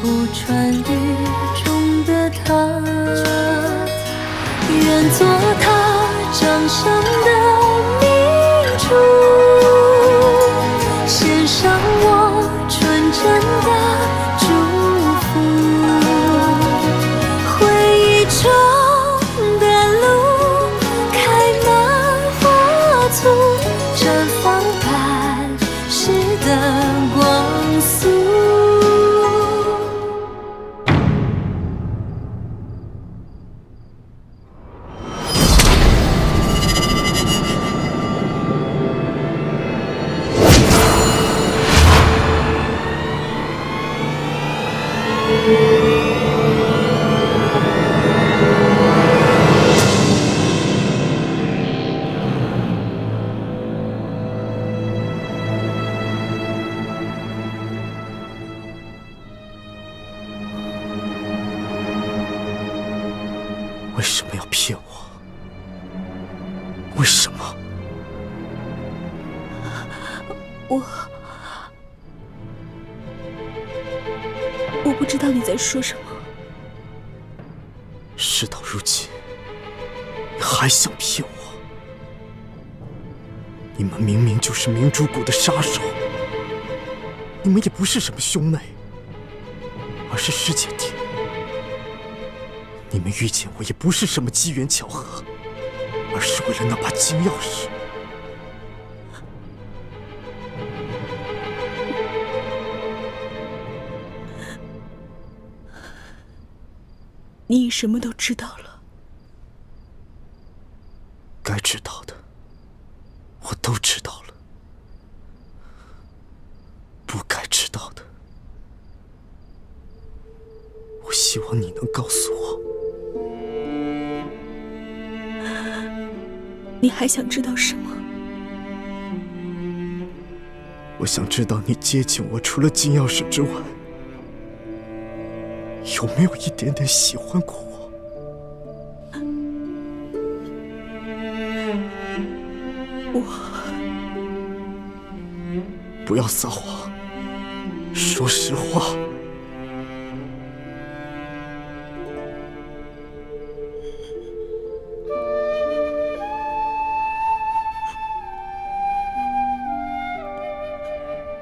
不穿雨中的他，愿做他掌上的明珠，献上我纯真的祝福。回忆中的路开满花簇，绽放半世的光速。为什么要骗我？为什么？我不知道你在说什么。事到如今，你还想骗我？你们明明就是明珠谷的杀手，你们也不是什么兄妹，而是师姐弟。你们遇见我也不是什么机缘巧合，而是为了那把金钥匙。你什么都知道了。该知道的，我都知道了；不该知道的，我希望你能告诉我。你还想知道什么？我想知道你接近我除了金钥匙之外，有没有一点点喜欢过我？不要撒谎，说实话。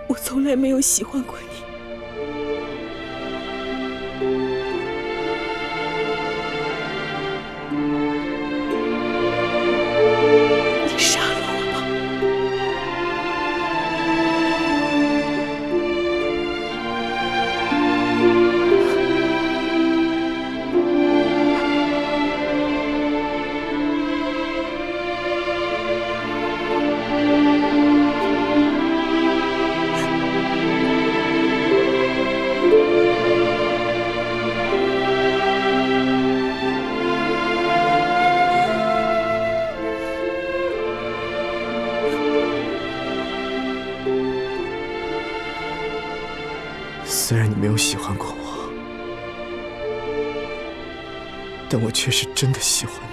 我从来没有喜欢过你。你杀了我吧！虽然你没有喜欢过我，但我却是真的喜欢你。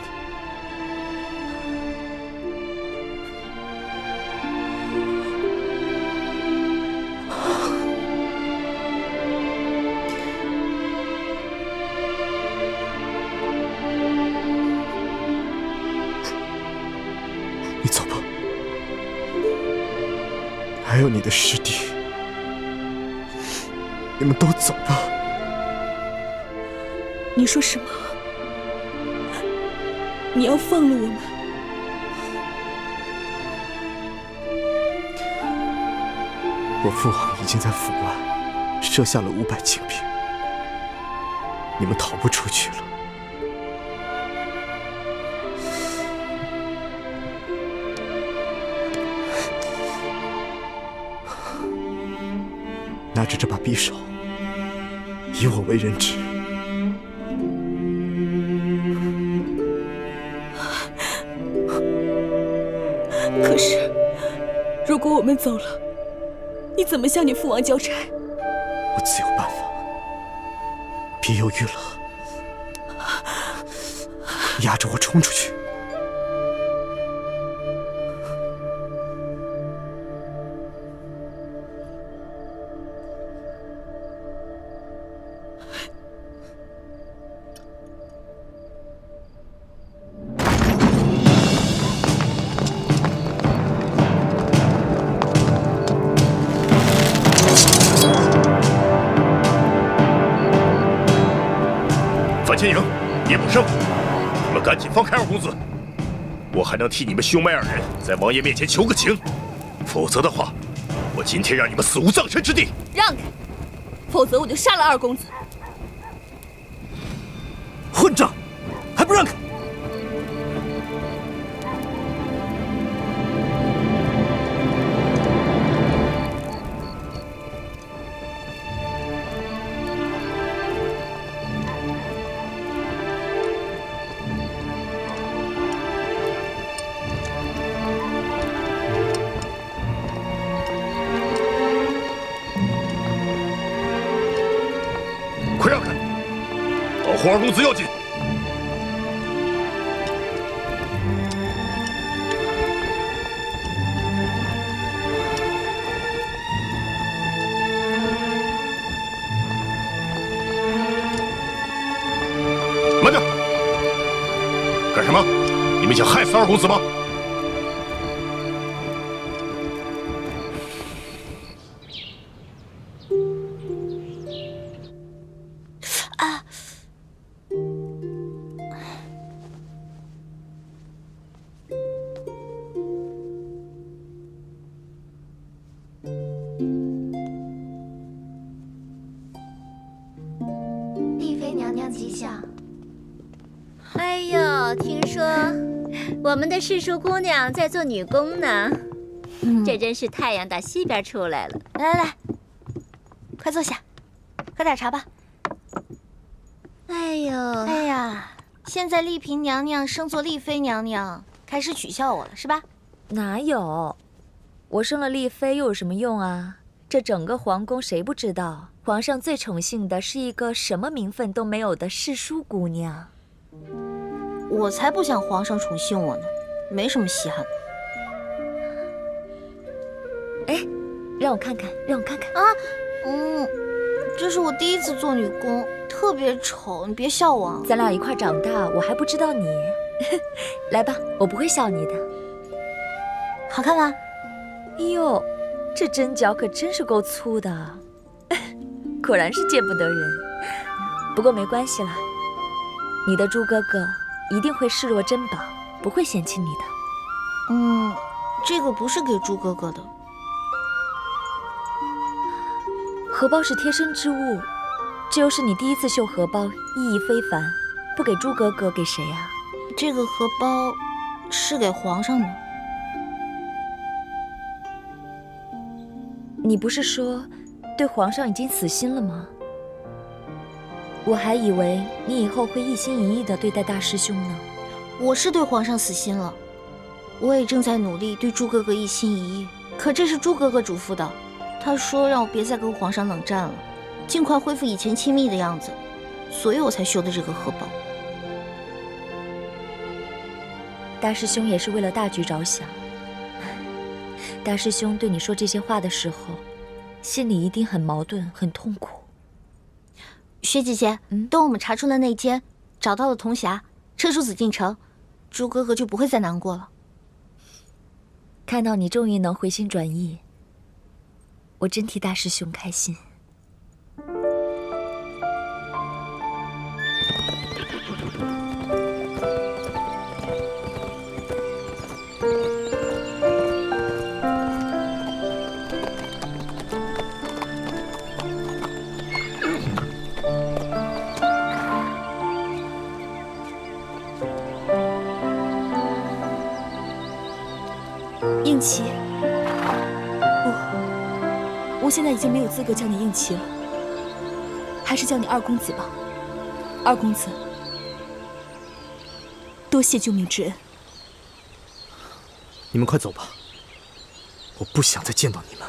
你走吧，还有你的师弟。你们都走吧。你说什么？你要放了我们？我父王已经在府外设下了500精兵，你们逃不出去了。拿着这把匕首，以我为人质。可是，如果我们走了，你怎么向你父王交差？我自有办法，别犹豫了，压着我冲出去。前营，聂不胜，你们赶紧放开二公子，我还能替你们兄妹二人在王爷面前求个情，否则的话，我今天让你们死无葬身之地。让开，否则我就杀了二公子。混账，还不让开！快让开，保护二公子要紧。慢着，干什么？你们想害死二公子吗？丽妃娘娘吉祥。哎呦，听说我们的世淑姑娘在做女工呢，这真是太阳打西边出来了。来来来，快坐下，喝点茶吧。哎呦，哎呀，现在丽嫔娘娘升做丽妃娘娘，开始取笑我了是吧？哪有？我生了丽妃又有什么用啊？这整个皇宫谁不知道，皇上最宠幸的是一个什么名分都没有的世淑姑娘。我才不想皇上宠幸我呢，没什么稀罕的。哎，让我看看，让我看看啊！这是我第一次做女工，特别丑，你别笑我啊。咱俩一块长大，我还不知道你。来吧，我不会笑你的。好看吗？哎呦，这针脚可真是够粗的，果然是见不得人。不过没关系啦，你的猪哥哥一定会视若珍宝，不会嫌弃你的。这个不是给猪哥哥的。荷包是贴身之物，这又是你第一次绣荷包，意义非凡，不给猪哥哥给谁啊？这个荷包是给皇上的。你不是说对皇上已经死心了吗？我还以为你以后会一心一意地对待大师兄呢。我是对皇上死心了，我也正在努力对猪哥哥一心一意。可这是猪哥哥嘱咐的，他说让我别再跟皇上冷战了，尽快恢复以前亲密的样子，所以我才绣的这个荷包。大师兄也是为了大局着想。大师兄对你说这些话的时候，心里一定很矛盾，很痛苦。薛姐姐，等我们查出了内奸，找到了铜匣，撤出紫禁城，猪哥哥就不会再难过了。看到你终于能回心转意，我真替大师兄开心。应琪，不，我现在已经没有资格叫你应琪了，还是叫你二公子吧。二公子，多谢救命之恩。你们快走吧，我不想再见到你们。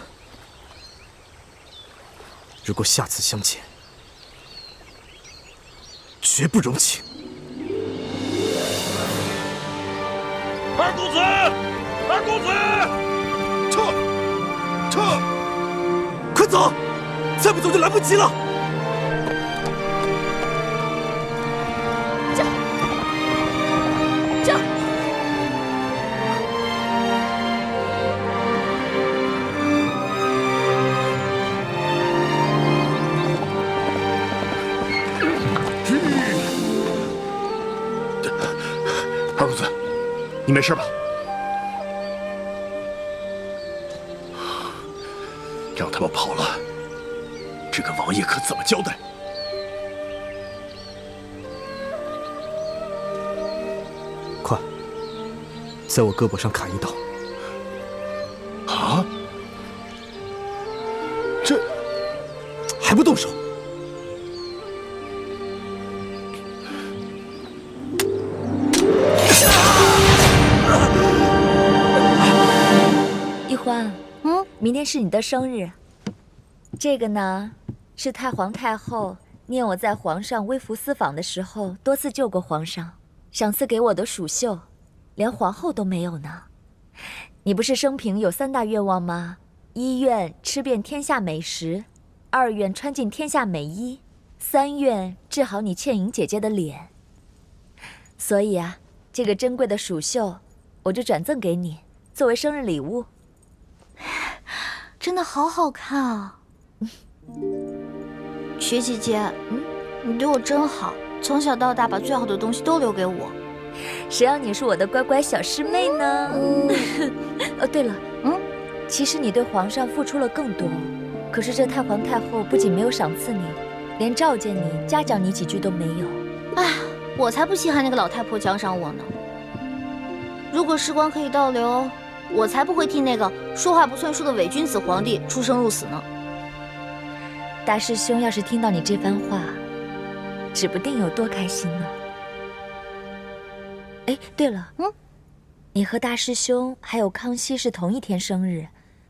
如果下次相见，绝不容情。二公子，二公子，撤！快走，再不走就来不及了。这。你没事吧？让他们跑了，这个王爷可怎么交代？快，在我胳膊上砍一刀！啊！这还不动手？一欢，明天是你的生日。这个呢，是太皇太后念我在皇上微服私访的时候多次救过皇上，赏赐给我的蜀绣，连皇后都没有呢。你不是生平有3大愿望吗？一愿吃遍天下美食，2愿穿尽天下美衣，3愿治好你倩影姐姐的脸。所以啊，这个珍贵的蜀绣，我就转赠给你，作为生日礼物。真的好好看啊！雪姐姐，你对我真好，从小到大把最好的东西都留给我。谁让你是我的乖乖小师妹呢？哦，对了，其实你对皇上付出了更多，可是这太皇太后不仅没有赏赐你，连召见你、嘉奖你几句都没有。哎，我才不稀罕那个老太婆奖赏我呢。如果时光可以倒流，我才不会替那个说话不算数的伪君子皇帝出生入死呢。大师兄要是听到你这番话，指不定有多开心呢。哎，对了，你和大师兄还有康熙是同一天生日，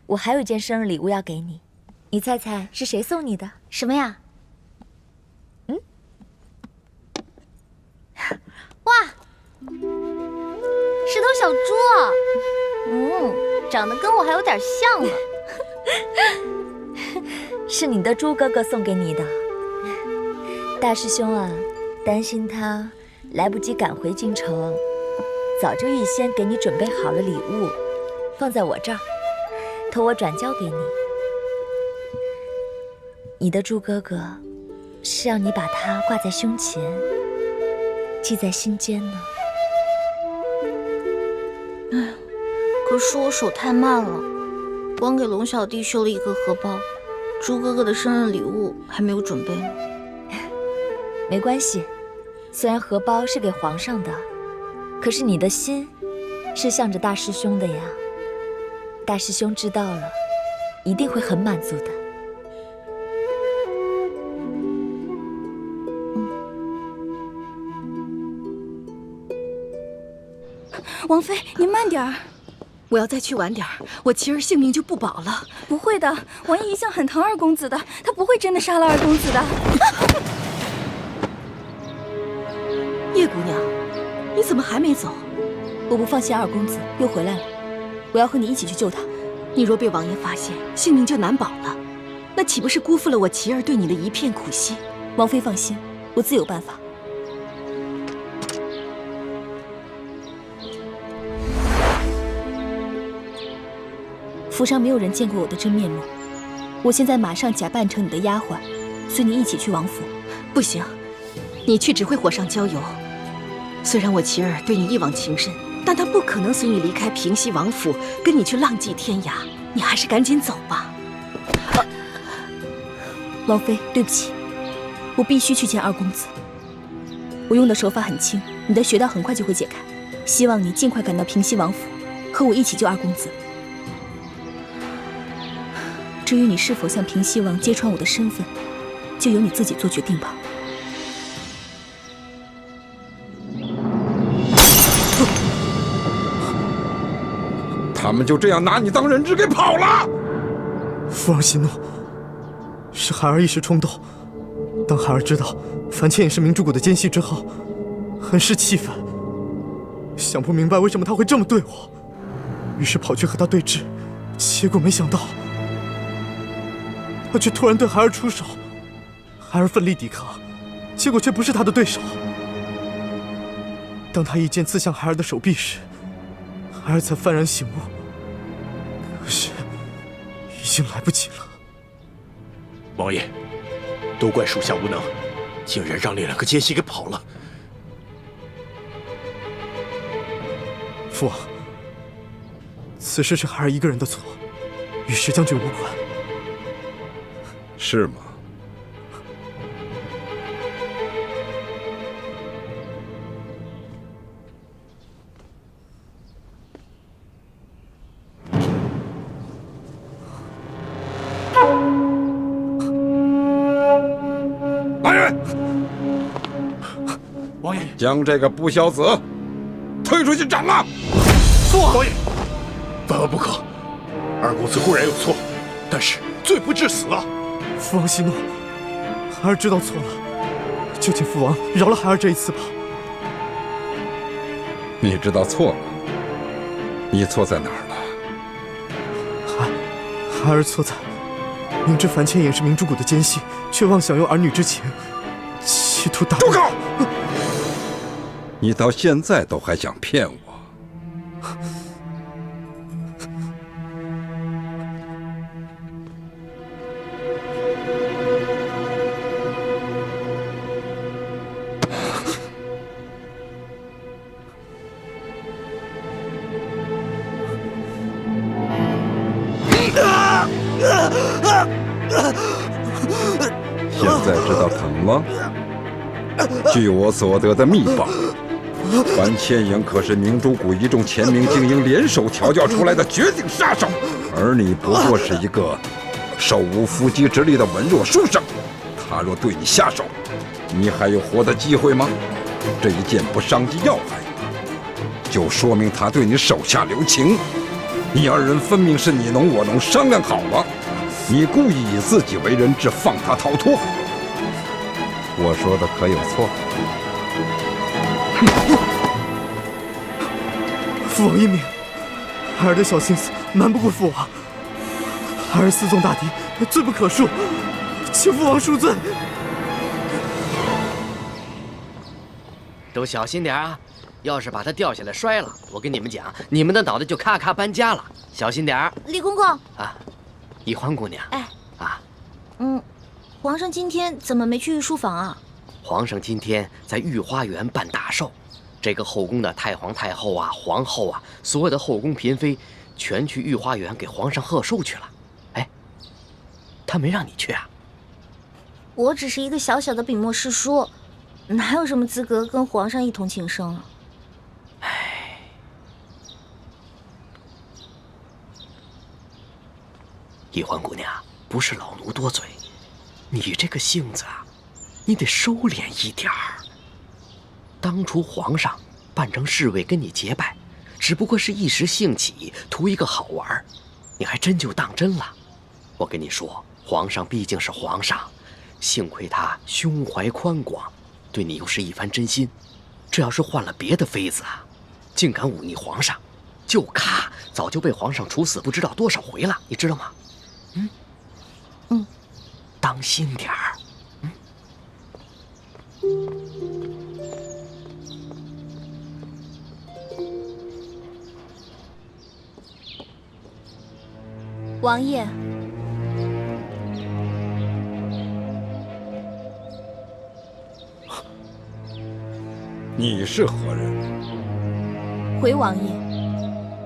我还有一件生日礼物要给你，你猜猜是谁送你的？什么呀？哇，是头小猪啊！长得跟我还有点像呢。是你的猪哥哥送给你的。大师兄啊，担心他来不及赶回京城，早就预先给你准备好了礼物，放在我这儿，托我转交给你。你的猪哥哥是让你把它挂在胸前，系在心间呢。可是我手太慢了，光给龙小弟绣了一个荷包，猪哥哥的生日礼物还没有准备呢。没关系，虽然荷包是给皇上的，可是你的心是向着大师兄的呀。大师兄知道了，一定会很满足的。王妃，您慢点儿。我要再去晚点儿，我琪儿性命就不保了。不会的，王爷一向很疼二公子的，他不会真的杀了二公子的。叶姑娘，你怎么还没走？我不放心二公子又回来了，我要和你一起去救他。你若被王爷发现，性命就难保了，那岂不是辜负了我琪儿对你的一片苦心？王妃放心，我自有办法。府上没有人见过我的真面目，我现在马上假扮成你的丫鬟，随你一起去王府。不行，你去只会火上浇油。虽然我琪儿对你一往情深，但她不可能随你离开平西王府，跟你去浪迹天涯。你还是赶紧走吧。王妃，对不起，我必须去见二公子。我用的手法很轻，你的穴道很快就会解开。希望你尽快赶到平西王府，和我一起救二公子。至于你是否向平西王揭穿我的身份，就由你自己做决定吧。他们就这样拿你当人质给跑了。父儿息怒，是孩儿一时冲动。当孩儿知道樊倩也是明珠谷的奸细之后，很是气愤，想不明白为什么他会这么对我，于是跑去和他对峙，结果没想到他却突然对孩儿出手，孩儿奋力抵抗，结果却不是他的对手。当他一剑刺向孩儿的手臂时，孩儿才幡然醒悟，可是已经来不及了。王爷，都怪属下无能，竟然让那2个奸细给跑了。父王，此事是孩儿一个人的错，与石将军无关。是吗？来人！王爷，将这个不孝子推出去斩了！父王，王爷，万万不可！二公子固然有错，但是罪不至死啊！父王息怒，孩儿知道错了，就请父王饶了孩儿这一次吧。你知道错了，你错在哪儿了？孩儿错在明知樊倩也是明珠谷的奸细，却妄想用儿女之情，企图打。住口！你到现在都还想骗我？现在知道疼了？据我所得的密报，樊倩影可是明珠谷一众前明精英联手调教出来的绝顶杀手，而你不过是一个手无缚鸡之力的文弱书生。他若对你下手，你还有活的机会吗？这一剑不伤及要害，就说明他对你手下留情。你二人分明是你侬我侬，商量好了，你故意以自己为人质，放他逃脱。我说的可有错？父王英明，孩儿的小心思瞒不过父王，孩儿私纵大敌，罪不可恕，请父王恕罪。都小心点啊！要是把它掉下来摔了，我跟你们讲，你们的脑袋就咔咔搬家了。小心点儿！李公公啊，宜欢姑娘。哎，啊，皇上今天怎么没去御书房啊？皇上今天在御花园办大寿，这个后宫的太皇太后啊、皇后啊，所有的后宫嫔妃，全去御花园给皇上贺寿去了。哎，他没让你去啊？我只是一个小小的笔墨侍书，哪有什么资格跟皇上一同庆生啊？哎，宜欢姑娘，不是老奴多嘴，你这个性子啊，你得收敛一点儿。当初皇上扮成侍卫跟你结拜，只不过是一时兴起，图一个好玩，你还真就当真了。我跟你说，皇上毕竟是皇上，幸亏他胸怀宽广，对你又是一番真心。这要是换了别的妃子啊，竟敢忤逆皇上，就咔早就被皇上处死不知道多少回了，你知道吗？当心点儿。王爷，你是何人？回王爷，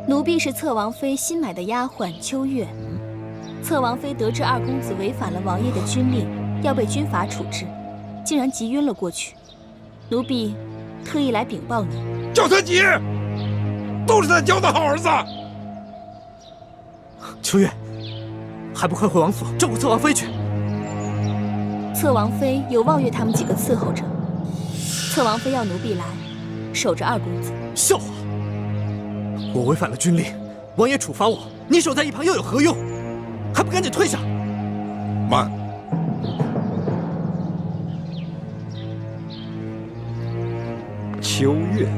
奴婢是侧王妃新买的丫鬟秋月。侧王妃得知二公子违反了王爷的军令，要被军法处置，竟然急晕了过去。奴婢特意来禀报你。叫他急，都是他教的好儿子。秋月，还不快回王府照顾侧王妃去！侧王妃有望月他们几个伺候着，侧王妃要奴婢来守着二公子。笑话！我违反了军令，王爷处罚我，你守在一旁又有何用？还不赶紧退下！慢！秋月，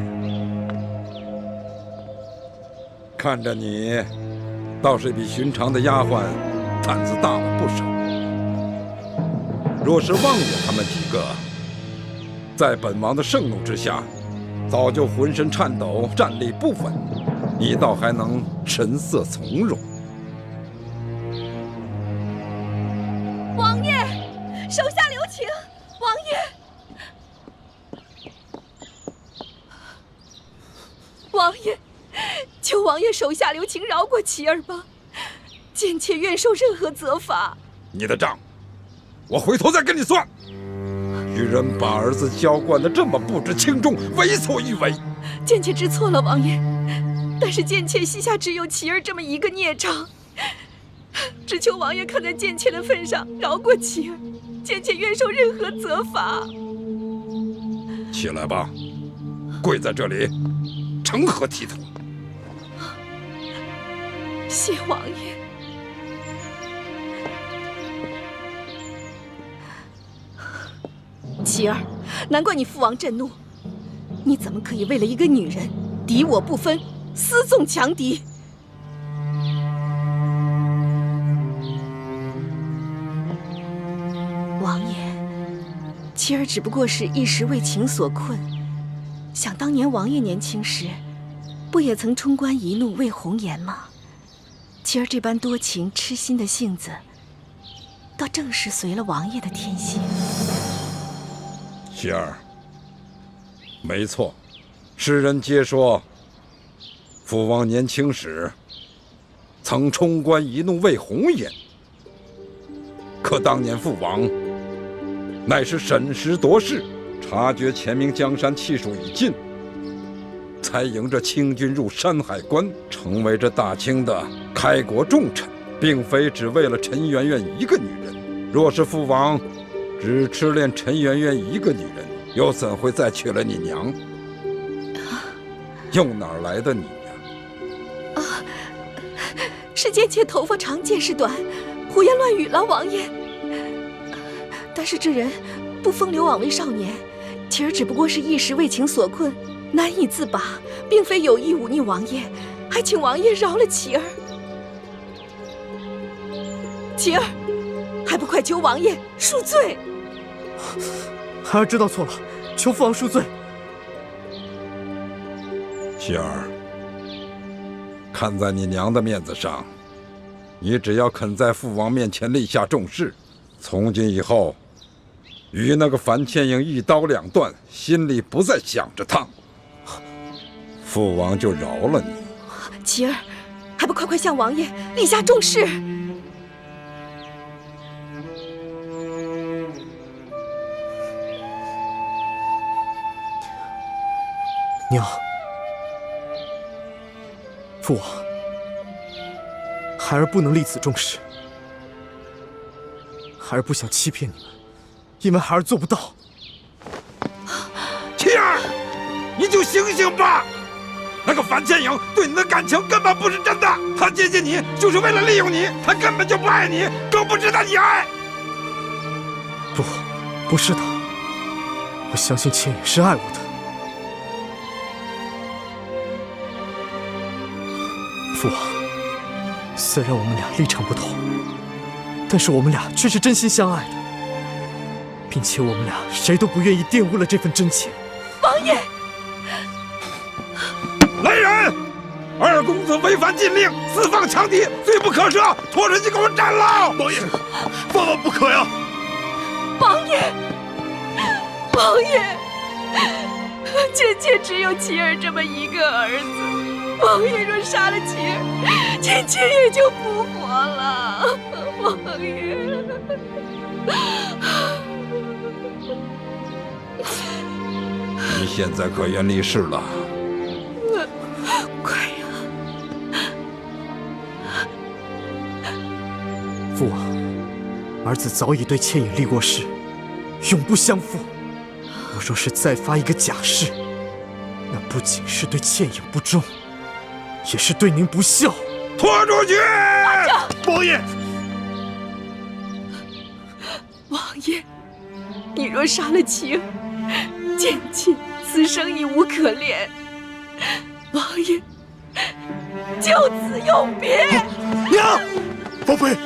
看着你，倒是比寻常的丫鬟胆子大了不少。若是望月他们几个，在本王的盛怒之下，早就浑身颤抖，站立不稳，你倒还能神色从容。王爷，手下留情！王爷，王爷，求王爷手下留情，饶过琪儿吧，贱妾愿受任何责罚。你的账，我回头再跟你算。愚人把儿子娇惯得这么不知轻重，为所欲为。贱妾知错了，王爷。但是贱妾膝下只有琪儿这么一个孽障，只求王爷看在贱妾的份上，饶过琪儿。贱妾愿受任何责罚。起来吧，跪在这里，成何体统？谢王爷。琪儿，难怪你父王震怒，你怎么可以为了一个女人敌我不分，私纵强敌？王爷，琪儿只不过是一时为情所困，想当年王爷年轻时，不也曾冲冠一怒为红颜吗？琪儿这般多情痴心的性子，倒正是随了王爷的天性。琪儿，没错，世人皆说，父王年轻时曾冲冠一怒为红颜。可当年父王乃是审时度势，察觉前明江山气数已尽，才迎着清军入山海关，成为这大清的开国重臣，并非只为了陈圆圆一个女人。若是父王只痴恋陈圆圆一个女人，又怎会再娶了你娘？又哪来的你呀？是贱妾头发长见识短，胡言乱语了，王爷。但是这人不风流枉为少年，琪儿只不过是一时为情所困，难以自拔，并非有意忤逆王爷，还请王爷饶了琪儿。琪儿，还不快求王爷恕罪！孩儿知道错了，求父王恕罪。琪儿，看在你娘的面子上，你只要肯在父王面前立下重誓，从今以后，与那个樊倩影一刀两断，心里不再想着他，父王就饶了你。琪儿，还不快快向王爷立下重誓！娘，父王，孩儿不能立此重誓。孩儿不想欺骗你们，因为孩儿做不到。琪儿，你就醒醒吧！那个樊倩影对你的感情根本不是真的，她接近你就是为了利用你，她根本就不爱你，更不值得你爱。不是的，我相信倩影是爱我的。父王，虽然我们俩立场不同，但是我们俩却是真心相爱的，并且我们俩谁都不愿意玷污了这份真情。王爷，来人！二公子违反禁令，私放强敌，罪不可赦，拖出去给我斩了！王爷，万万不可呀！王爷，王爷，贱妾只有琪儿这么一个儿子。王爷若杀了琪儿，倩妾也就不活了。王爷，你现在可愿立誓了？快呀！父王，儿子早已对倩影立过誓，永不相负。我若是再发一个假誓，那不仅是对倩影不忠，也是对您不孝。拖出去！王爷，王爷，你若杀了琪儿，贱妾此生已无可恋。王爷，就此永别。娘，王妃，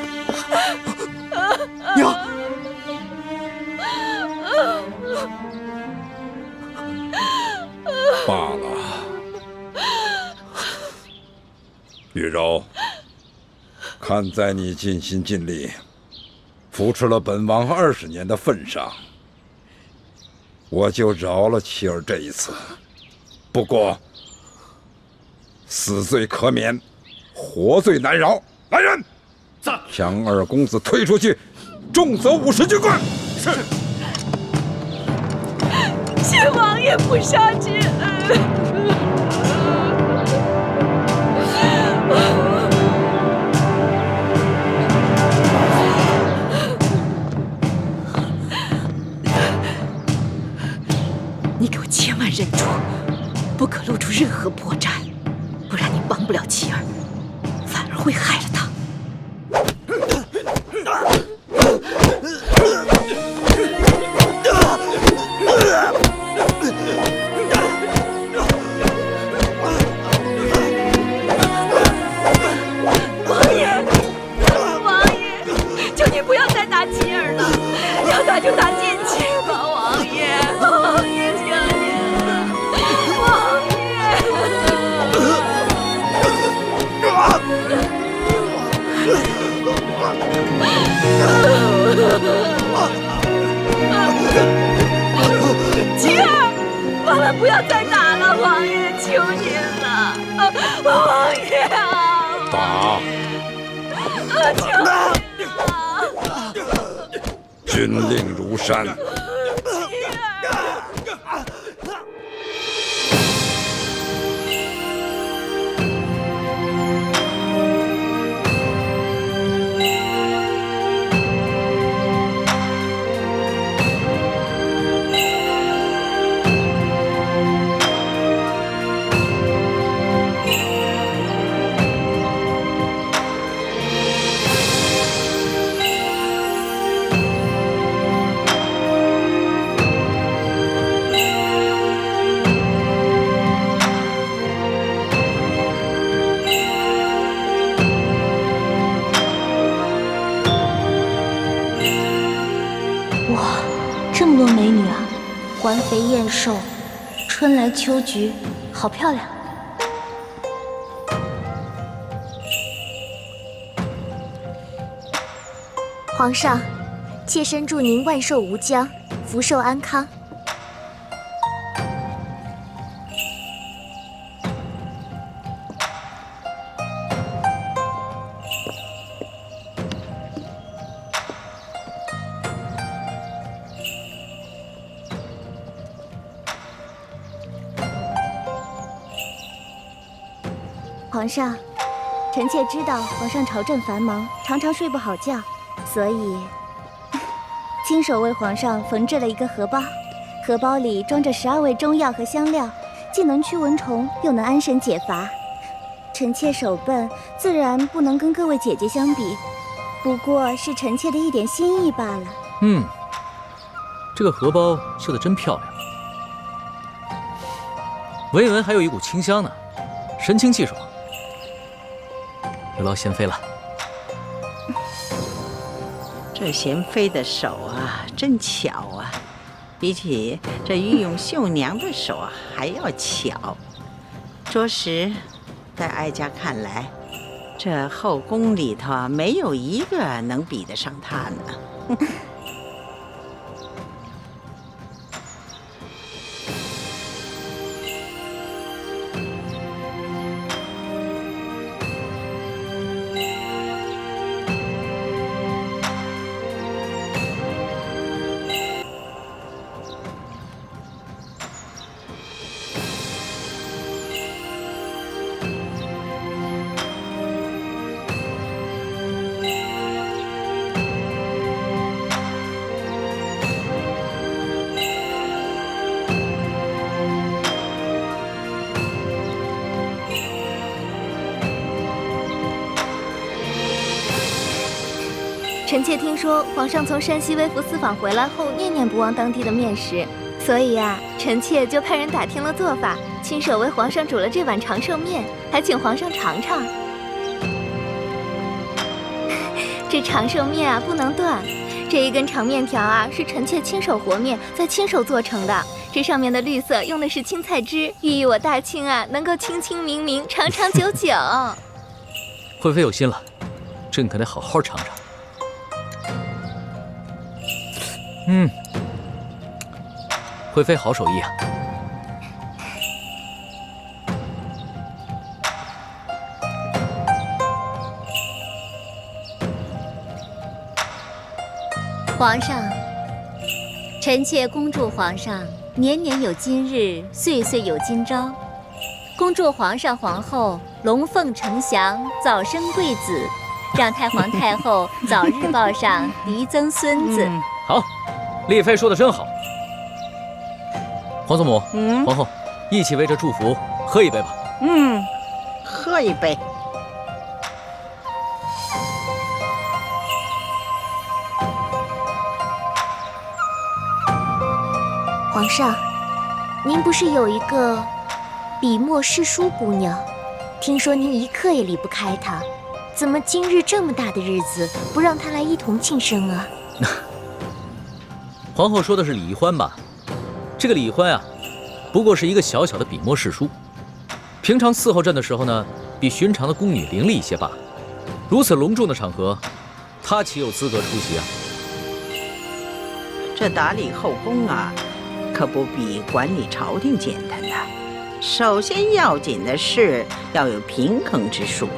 娘，罢了。玉柔，看在你尽心尽力扶持了本王20年的份上，我就饶了妻儿这一次。不过死罪可免，活罪难饶。来人，将二公子推出去，重责50军棍。是。谢王爷不杀之恩。你给我千万忍住，不可露出任何破绽，不然你帮不了妻儿，反而会害了她。王爷，求你不要再打妻儿了，要打就打剑气吧，王爷，王爷，求您了，王爷。妻儿，我们不要再打了，王爷，求您了，王爷啊！打！求了！军令如山。哇，这么多美女啊！环肥燕瘦，春来秋菊，好漂亮。皇上，妾身祝您万寿无疆，福寿安康。皇上，臣妾知道皇上朝政繁忙，常常睡不好觉，所以亲手为皇上缝制了一个荷包。荷包里装着12味中药和香料，既能驱蚊虫，又能安神解乏。臣妾手笨，自然不能跟各位姐姐相比，不过是臣妾的一点心意罢了。这个荷包绣得真漂亮，闻一闻还有一股清香呢，神清气爽。有劳贤妃了。这贤妃的手啊，真巧啊，比起这御用绣娘的手啊还要巧。着实，在哀家看来，这后宫里头没有一个能比得上她呢。臣妾听说皇上从山西微服私访回来后，念念不忘当地的面食，所以啊，臣妾就派人打听了做法，亲手为皇上煮了这碗长寿面，还请皇上尝尝。这长寿面啊，不能断。这一根长面条啊，是臣妾亲手和面，再亲手做成的。这上面的绿色用的是青菜汁，寓意我大清啊能够清清明明、长长久久。惠妃有心了，朕可得好好尝尝。惠妃好手艺啊！皇上，臣妾恭祝皇上年年有今日，岁岁有今朝。恭祝皇上皇后龙凤呈祥，早生贵子，让太皇太后早日抱上嫡曾孙子。好，丽妃说的真好。皇祖母，皇后，一起为这祝福喝一杯吧。喝一杯。皇上，您不是有一个笔墨诗书姑娘？听说您一刻也离不开她，怎么今日这么大的日子，不让她来一同庆生啊？皇后说的是李易欢吧？这个李易欢啊，不过是一个小小的笔墨诗书，平常伺候朕的时候呢，比寻常的宫女伶俐一些罢了。如此隆重的场合，她岂有资格出席啊？这打理后宫啊，可不比管理朝廷简单呐。首先要紧的是要有平衡之术，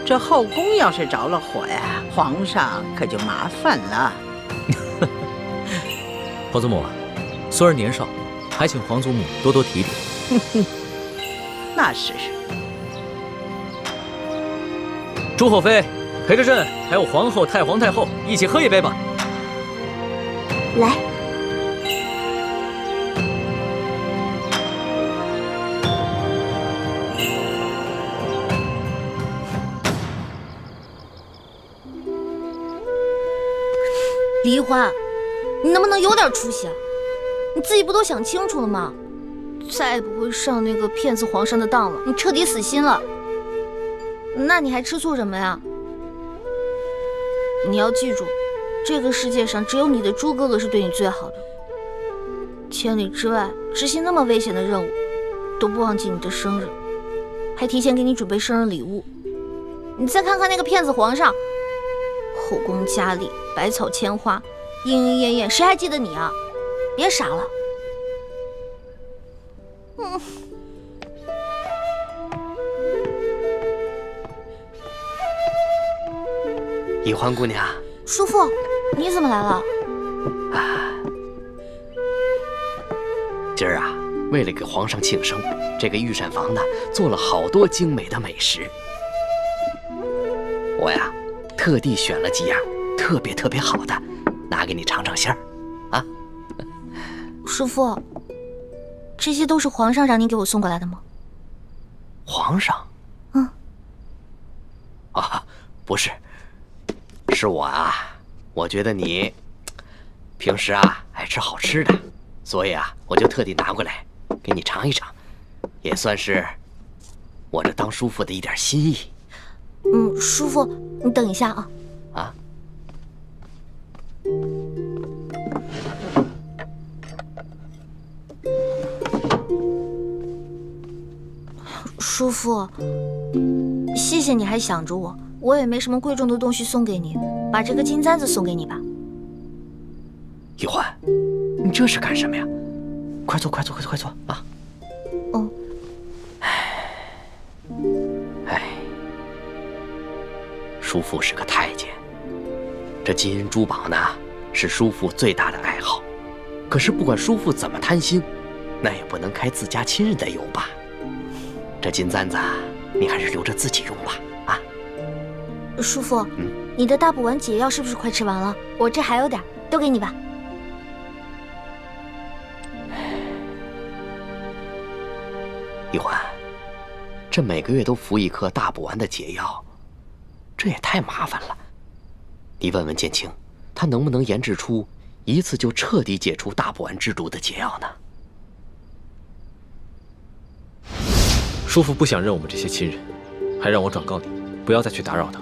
这后宫要是着了火呀，皇上可就麻烦了。皇祖母，孙儿年少，还请皇祖母多多提点。那是。朱后妃，陪着朕还有皇后、太皇太后一起喝一杯吧。来。梨花，你能不能有点出息啊？你自己不都想清楚了吗？再也不会上那个骗子皇上的当了，你彻底死心了。那你还吃醋什么呀？你要记住，这个世界上只有你的猪哥哥是对你最好的。千里之外执行那么危险的任务，都不忘记你的生日，还提前给你准备生日礼物。你再看看那个骗子皇上，后宫佳丽，百草千花，莺莺燕燕，谁还记得你啊？别傻了。易欢姑娘，叔父，你怎么来了？今儿啊，为了给皇上庆生，这个御膳房呢做了好多精美的美食。我呀，特地选了几样特别好的，拿给你尝尝鲜儿，啊。叔父，这些都是皇上让您给我送过来的吗？皇上？啊，不是，是我啊。我觉得你平时啊爱吃好吃的，所以啊，我就特地拿过来给你尝一尝，也算是我这当叔父的一点心意。叔父，你等一下啊。啊？叔父，谢谢你还想着我，我也没什么贵重的东西送给你，把这个金簪子送给你吧。易欢，你这是干什么呀？快坐啊！哦。叔父是个太监，这金银珠宝呢是叔父最大的爱好。可是不管叔父怎么贪心，那也不能开自家亲人的油吧？这金簪子你还是留着自己用吧，啊！叔父，你的大补丸解药是不是快吃完了？我这还有点，都给你吧。易欢，这每个月都服一颗大补丸的解药，这也太麻烦了。你问问建清，他能不能研制出一次就彻底解除大补丸之毒的解药呢？叔父不想认我们这些亲人，还让我转告你，不要再去打扰他，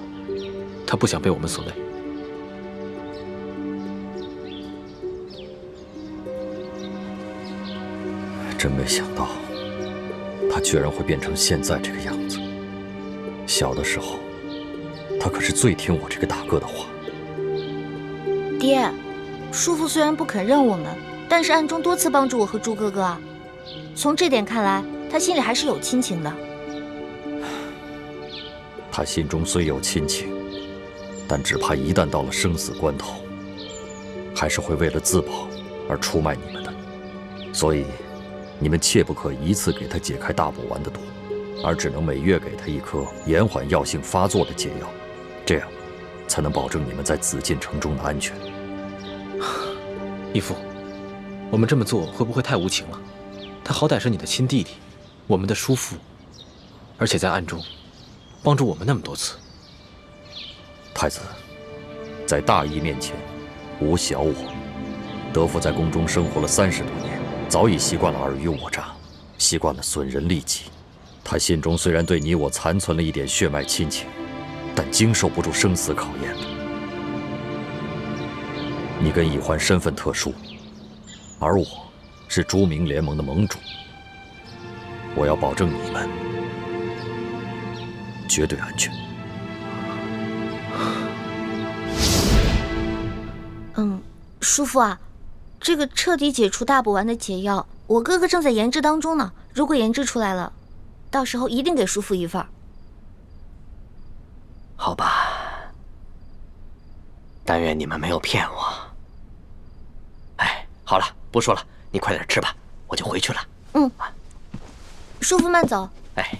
他不想被我们所累。真没想到，他居然会变成现在这个样子。小的时候，他可是最听我这个大哥的话。爹，叔父虽然不肯认我们，但是暗中多次帮助我和朱哥哥啊。从这点看来，他心里还是有亲情的。他心中虽有亲情，但只怕一旦到了生死关头，还是会为了自保而出卖你们的。所以，你们切不可一次给他解开大补丸的毒，而只能每月给他一颗延缓药性发作的解药，这样才能保证你们在紫禁城中的安全。义父，我们这么做会不会太无情了？他好歹是你的亲弟弟，我们的叔父，而且在暗中帮助我们那么多次。太子，在大义面前，无小我。德父在宫中生活了30多年，早已习惯了尔虞我诈，习惯了损人利己。他心中虽然对你我残存了一点血脉亲情，但经受不住生死考验的。你跟奕欢身份特殊，而我是朱明联盟的盟主。我要保证你们绝对安全。叔父啊，这个彻底解除大补丸的解药，我哥哥正在研制当中呢。如果研制出来了，到时候一定给叔父一份。好吧，但愿你们没有骗我。哎，好了，不说了，你快点吃吧，我就回去了。叔父慢走。哎。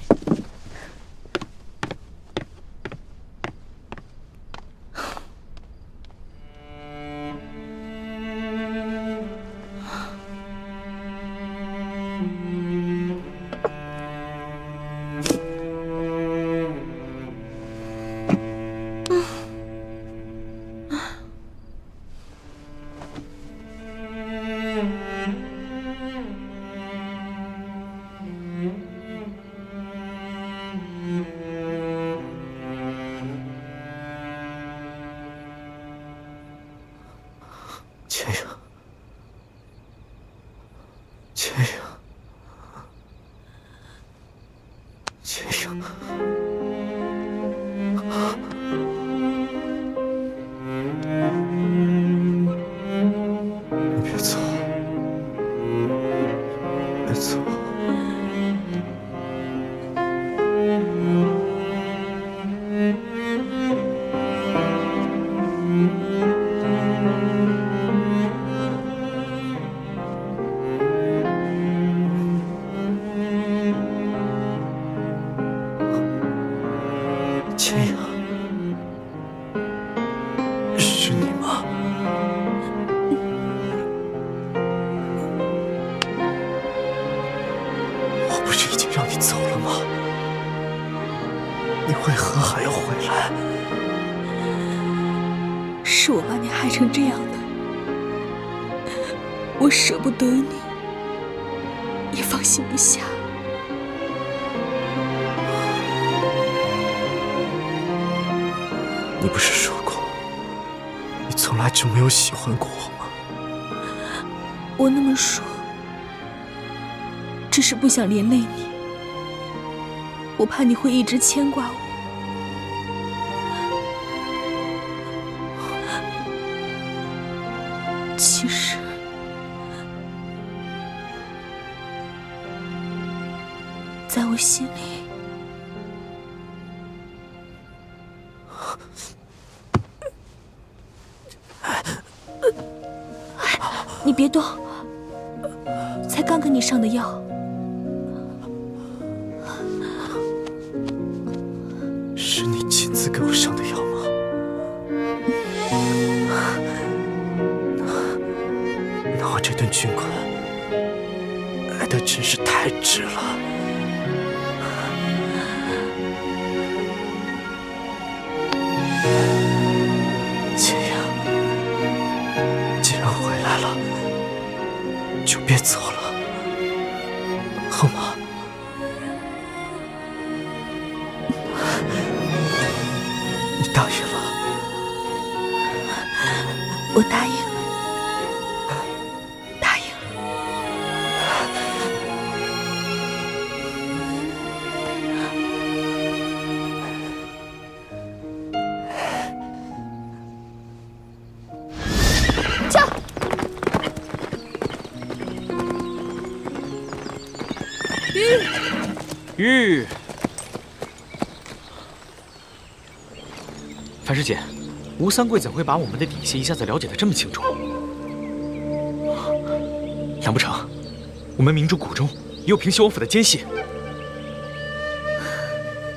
是我把你害成这样的，我舍不得你，也放心不下。你不是说过，你从来就没有喜欢过我吗？我那么说，只是不想连累你，我怕你会一直牵挂我。其实，在我心里，你别动，才刚给你上的药。是你亲自给我上的药吗？那我这顿军款挨得真是太值了。千阳，既然回来了，就别走了，好吗？你答应了？我答应了。玉，樊师姐，吴三桂怎会把我们的底细一下子了解得这么清楚？难不成我们明珠谷中也有平西王府的奸细？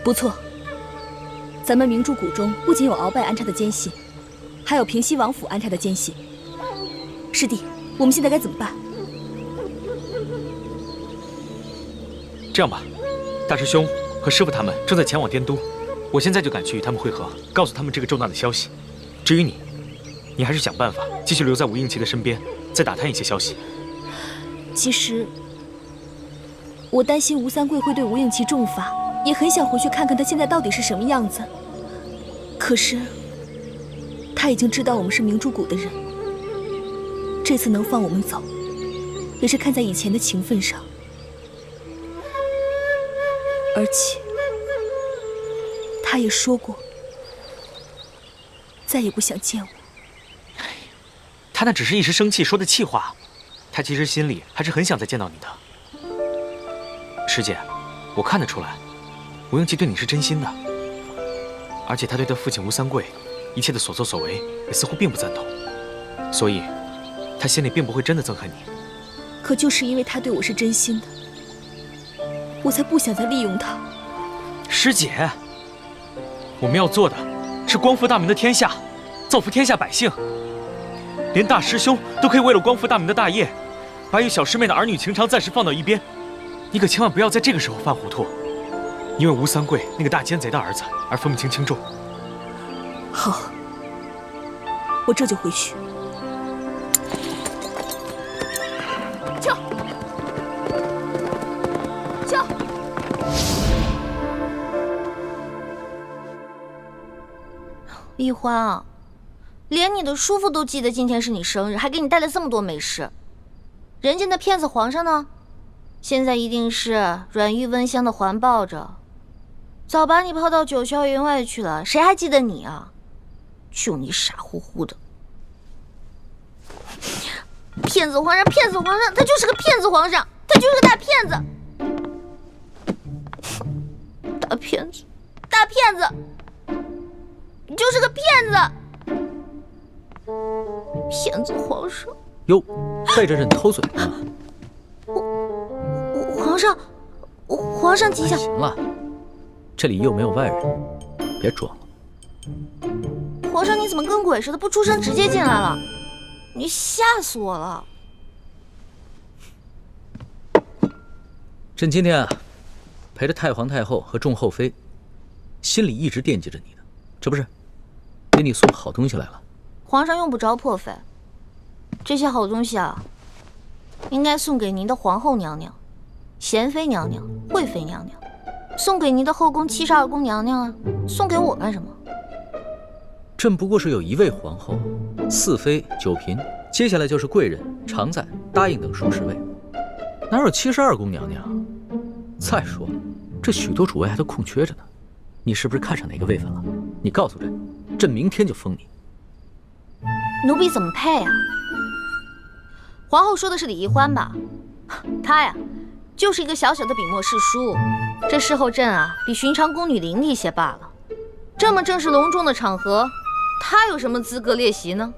不错，咱们明珠谷中不仅有鳌拜安插的奸细，还有平西王府安插的奸细。师弟，我们现在该怎么办？这样吧，大师兄和师傅他们正在前往滇都，我现在就赶去与他们会合，告诉他们这个重大的消息。至于你还是想办法继续留在吴应奇的身边，再打探一些消息。其实，我担心吴三桂会对吴应奇重罚，也很想回去看看他现在到底是什么样子。可是，他已经知道我们是明珠谷的人，这次能放我们走，也是看在以前的情分上。而且，他也说过，再也不想见我。他那只是一时生气说的气话，他其实心里还是很想再见到你的。师姐，我看得出来，吴应奇对你是真心的，而且他对他父亲吴三桂一切的所作所为也似乎并不赞同，所以，他心里并不会真的憎恨你。可就是因为他对我是真心的，我才不想再利用他。师姐，我们要做的是光复大明的天下，造福天下百姓。连大师兄都可以为了光复大明的大业，把与小师妹的儿女情长暂时放到一边。你可千万不要在这个时候犯糊涂，因为吴三桂那个大奸贼的儿子而分不清轻重。好，我这就回去。撤！撤！一欢啊，连你的叔父都记得今天是你生日，还给你带了这么多美食。人家那骗子皇上呢？现在一定是软玉温香的环抱着，早把你抛到九霄云外去了，谁还记得你啊？就你傻乎乎的，骗子皇上，骗子皇上，他就是个骗子皇上，他就是个大骗子，大骗子，大骗子，你就是个骗子，骗子皇上。哟，背着朕偷嘴呢。皇上吉祥。行了，这里又没有外人，别装了。皇上，你怎么跟鬼似的，不出声直接进来了？你吓死我了！朕今天啊，陪着太皇太后和众后妃，心里一直惦记着你的，这不是给你送好东西来了。皇上用不着破费，这些好东西啊，应该送给您的皇后娘娘、贤妃娘娘、惠妃娘娘，送给您的后宫72宫娘娘啊，送给我干什么？朕不过是有1位皇后、4妃、9嫔，接下来就是贵人、常在、答应等数10位，哪有72宫娘娘？再说了，这许多主位还都空缺着呢，你是不是看上哪个位分了？你告诉朕，朕明天就封你。奴婢怎么配啊？皇后说的是李易欢吧？她呀，就是一个小小的笔墨侍书，这侍候朕啊，比寻常宫女伶俐些罢了。这么正式隆重的场合，她有什么资格列席呢？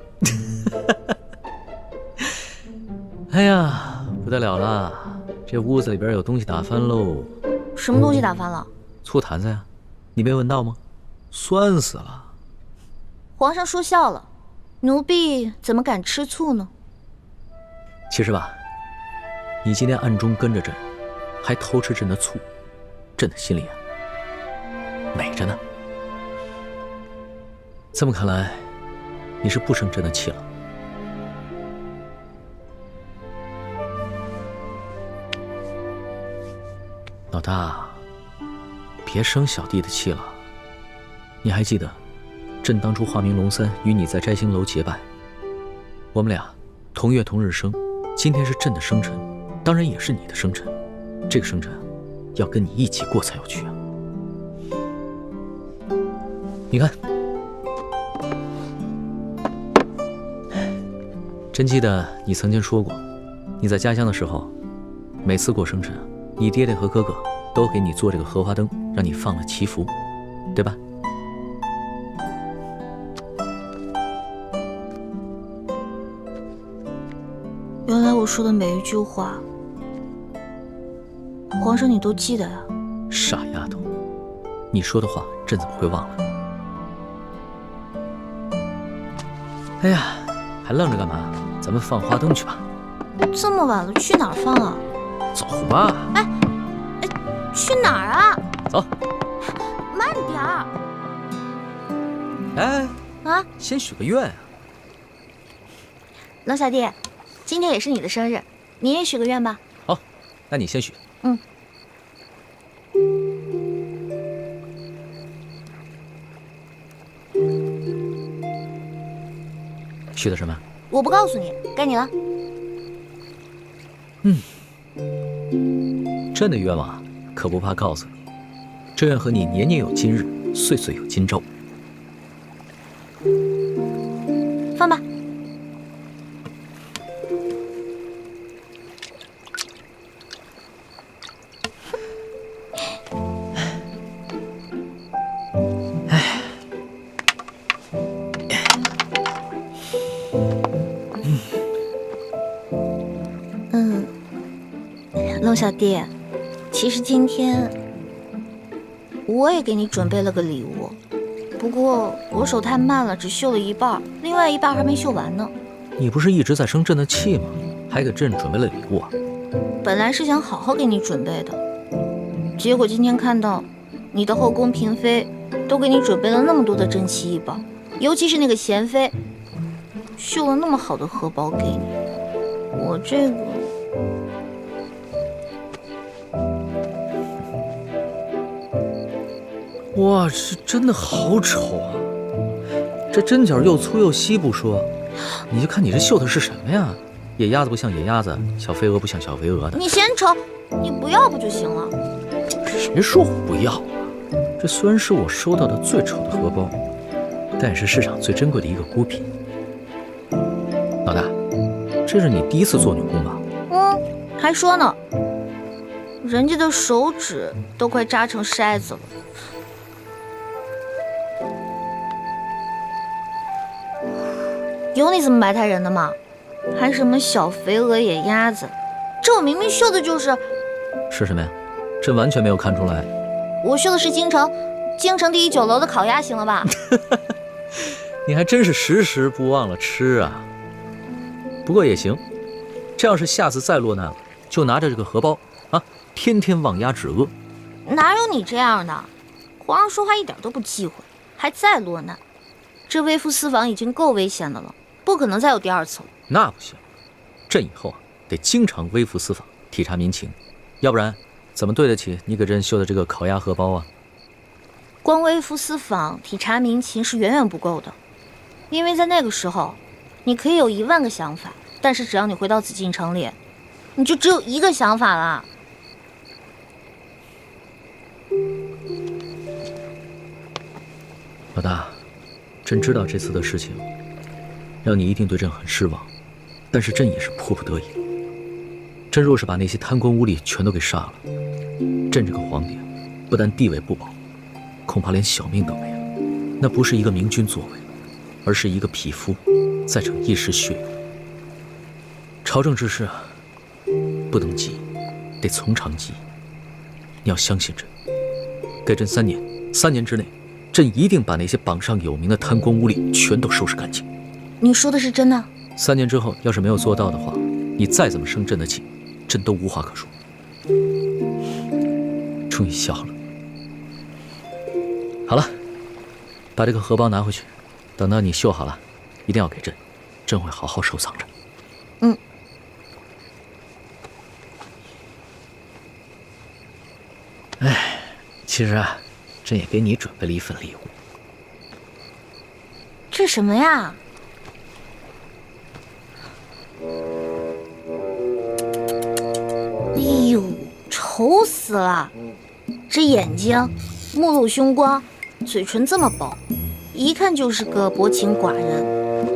哎呀，不得了了，这屋子里边有东西打翻喽！什么东西打翻了？醋坛子呀，你没闻到吗？酸死了！皇上说笑了，奴婢怎么敢吃醋呢？其实吧，你今天暗中跟着朕，还偷吃朕的醋，朕的心里啊，美着呢。这么看来，你是不生朕的气了。老大，别生小弟的气了。你还记得，朕当初化名龙三与你在摘星楼结拜，我们俩同月同日生。今天是朕的生辰，当然也是你的生辰。这个生辰要跟你一起过才有趣啊！你看，朕记得你曾经说过，你在家乡的时候，每次过生辰，你爹爹和哥哥都给你做这个荷花灯，让你放了祈福，对吧？原来我我说的每一句话，皇上你都记得呀？傻丫头，你说的话朕怎么会忘了？哎呀，还愣着干嘛？咱们放花灯去吧。这么晚了，去哪儿放啊？走吧。哎，去哪儿啊？走。慢点儿。哎，啊，先许个愿啊。龙小弟，今天也是你的生日，你也许个愿吧。好，那你先许。嗯。许的什么？我不告诉你，该你了。朕的愿望可不怕告诉你，这愿和你年年有今日，岁岁有今朝。放吧。龙小弟，其实今天我也给你准备了个礼物，不过我手太慢了，只绣了一半，另外一半还没绣完呢。你不是一直在生朕的气吗？还给朕准备了礼物啊？本来是想好好给你准备的，结果今天看到你的后宫嫔妃都给你准备了那么多的珍奇异宝，尤其是那个贤妃，绣了那么好的荷包给你，我这个……哇，这真的好丑啊！这针脚又粗又稀不说，你就看你这绣的是什么呀？野鸭子不像野鸭子，小飞蛾不像小飞蛾的。你嫌丑，你不要不就行了？谁说我不要啊？这虽然是我收到的最丑的荷包，但也是市场最珍贵的一个孤品。老大，这是你第一次做女工吧？还说呢，人家的手指都快扎成筛子了。有你这么埋汰人的吗？还什么小肥鹅野鸭子，这我明明绣的就是什么呀？朕完全没有看出来。我绣的是京城第一酒楼的烤鸭，行了吧？你还真是时时不忘了吃啊。不过也行，这要是下次再落难了，就拿着这个荷包啊，天天望鸭止饿。哪有你这样的？皇上说话一点都不忌讳，还再落难，这微服私访已经够危险的了，不可能再有第二次了。那不行，朕以后啊得经常微服私访，体察民情，要不然怎么对得起你给朕绣的这个烤鸭荷包啊？光微服私访、体察民情是远远不够的，因为在那个时候，你可以有10000个想法，但是只要你回到紫禁城里，你就只有一个想法了。老大，朕知道这次的事情让你一定对朕很失望，但是朕也是迫不得已。朕若是把那些贪官污吏全都给杀了，朕这个皇帝不但地位不保，恐怕连小命都没了。那不是一个明君作为，而是一个匹夫在逞一时血勇。朝政之事啊，不能急，得从长计议。你要相信朕，给朕3年，3年之内，朕一定把那些榜上有名的贪官污吏全都收拾干净。你说的是真的？3年之后，要是没有做到的话，你再怎么生朕的气，朕都无话可说。终于笑了。好了，把这个荷包拿回去，等到你绣好了，一定要给朕，朕会好好收藏着。其实啊，朕也给你准备了一份礼物。这什么呀？哎呦，丑死了！这眼睛，目露凶光，嘴唇这么薄，一看就是个薄情寡人。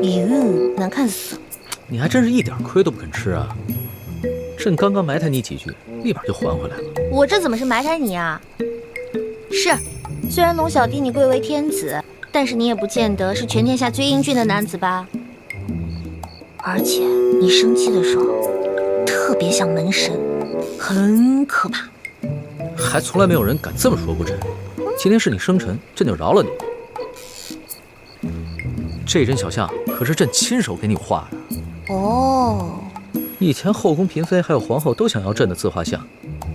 哟，难看死了！你还真是一点亏都不肯吃啊！朕刚刚埋汰你几句，立马就还回来了。我这怎么是埋汰你啊？是，虽然龙小弟你贵为天子，但是你也不见得是全天下最英俊的男子吧？而且你生气的时候，特别像门神，很可怕。还从来没有人敢这么说过朕。今天是你生辰，朕就饶了你。这针小象可是朕亲手给你画的。哦，以前后宫嫔妃还有皇后都想要朕的自画像，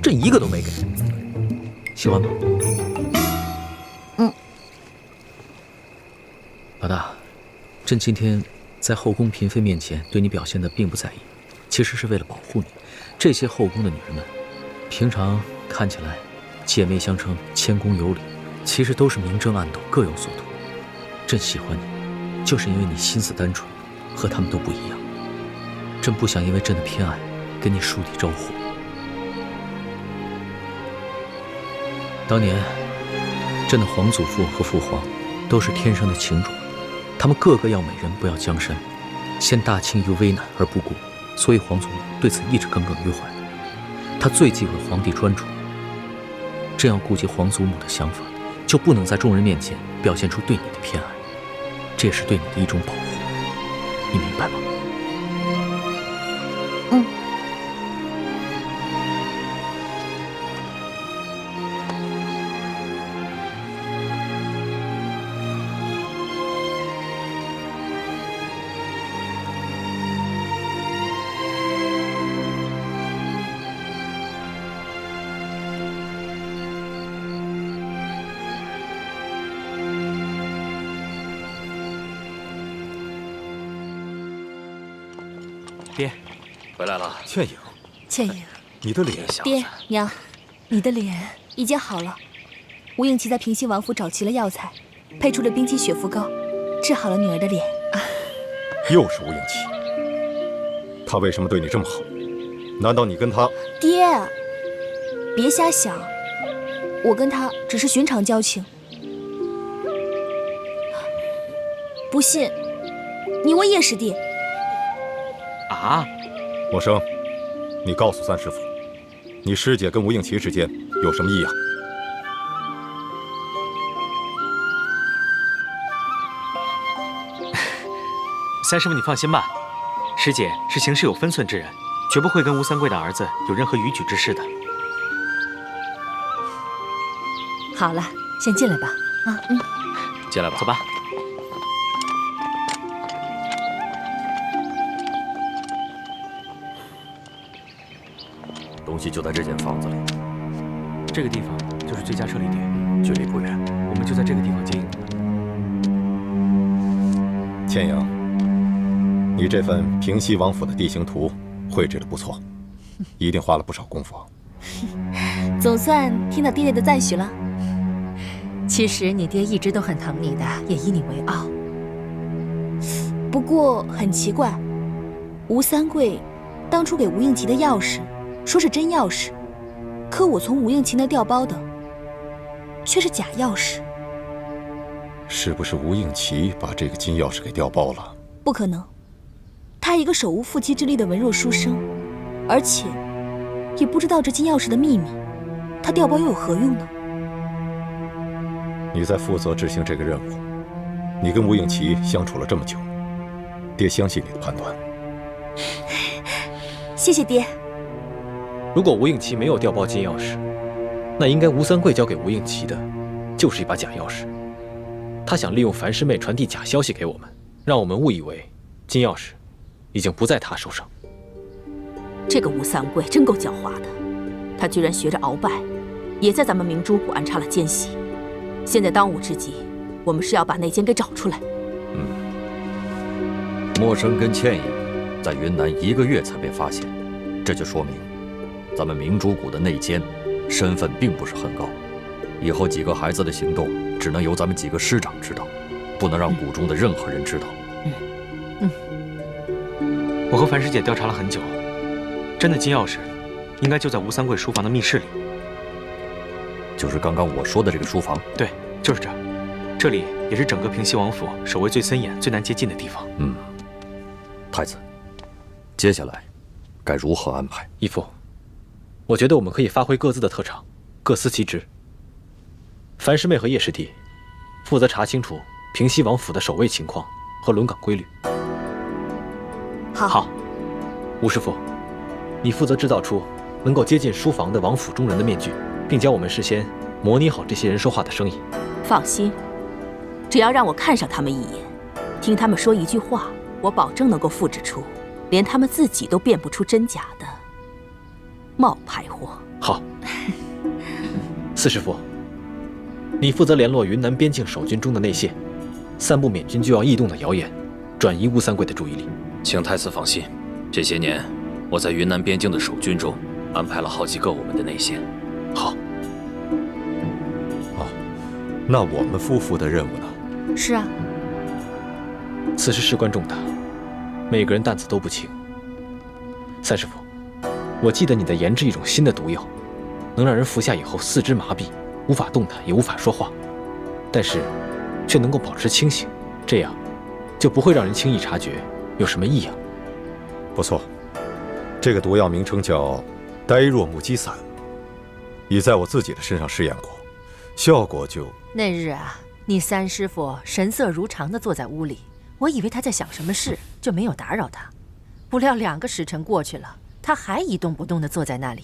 朕一个都没给。喜欢吗？老大，朕今天在后宫嫔妃面前对你表现的并不在意，其实是为了保护你。这些后宫的女人们，平常看起来姐妹相称、谦恭有礼，其实都是明争暗斗，各有所图。朕喜欢你，就是因为你心思单纯，和她们都不一样。朕不想因为朕的偏爱跟你树敌招祸。当年，朕的皇祖父和父皇都是天生的情种，他们个个要美人，不要江山，陷大清于危难而不顾，所以皇祖母对此一直耿耿于怀。他最忌讳皇帝专宠，朕要顾及皇祖母的想法，就不能在众人面前表现出对你的偏爱，这也是对你的一种保护，你明白吗？爹，回来了。倩影，倩影，你的脸，爹娘，你的脸已经好了。吴应琪在平西王府找齐了药材，配出了冰肌血肤膏，治好了女儿的脸。又是吴应琪，他为什么对你这么好？难道你跟他……爹，别瞎想，我跟他只是寻常交情。不信，你问叶师弟。啊！默生，你告诉三师傅，你师姐跟吴应琪之间有什么异样？三师傅，你放心吧，师姐是行事有分寸之人，绝不会跟吴三桂的儿子有任何逾矩之事的。好了，先进来吧。进来吧，走吧。东西就在这间房子里，这个地方就是最佳撤离点，距离不远。我们就在这个地方接应。倩影，你这份平西王府的地形图绘制的不错，一定花了不少功夫。总算听到爹爹的赞许了。其实你爹一直都很疼你的，也以你为傲。不过很奇怪，吴三桂当初给吴应琪的钥匙说是真钥匙，可我从吴应琪那调包的却是假钥匙。是不是吴应琪把这个金钥匙给调包了？不可能，他一个手无缚鸡之力的文弱书生，而且也不知道这金钥匙的秘密，他调包又有何用呢？你在负责执行这个任务，你跟吴应琪相处了这么久，爹相信你的判断。谢谢爹。如果吴应琪没有调包金钥匙，那应该吴三桂交给吴应琪的就是一把假钥匙。他想利用樊师妹传递假消息给我们，让我们误以为金钥匙已经不在他手上。这个吴三桂真够狡猾的，他居然学着鳌拜，也在咱们明珠谷安插了奸细。现在当务之急，我们是要把内奸给找出来。默生跟倩影在云南1个月才被发现，这就说明咱们明珠谷的内奸身份并不是很高。以后几个孩子的行动只能由咱们几个师长知道，不能让谷中的任何人知道。我和樊师姐调查了很久，真的金钥匙应该就在吴三桂书房的密室里。就是刚刚我说的这个书房？对，就是这儿。这里也是整个平西王府守卫最森严、最难接近的地方。太子，接下来该如何安排？义父，我觉得我们可以发挥各自的特长，各司其职。樊师妹和叶师弟负责查清楚平西王府的守卫情况和轮岗规律。好。吴师傅，你负责制造出能够接近书房的王府中人的面具，并将我们事先模拟好这些人说话的声音。放心，只要让我看上他们一眼，听他们说一句话，我保证能够复制出连他们自己都辨不出真假的冒牌货。好，四师傅，你负责联络云南边境守军中的内线，散布缅军就要异动的谣言，转移吴三桂的注意力。请太子放心，这些年我在云南边境的守军中安排了好几个我们的内线。好。哦，那我们夫妇的任务呢？是啊，此事事关重大，每个人担子都不轻。三师傅，我记得你在研制一种新的毒药，能让人服下以后四肢麻痹，无法动弹，也无法说话，但是却能够保持清醒，这样就不会让人轻易察觉有什么异样。不错，这个毒药名称叫呆若木鸡散，已在我自己的身上试验过，效果就……那日啊，你三师傅神色如常地坐在屋里，我以为他在想什么事，就没有打扰他。不料2个时辰过去了，他还一动不动地坐在那里。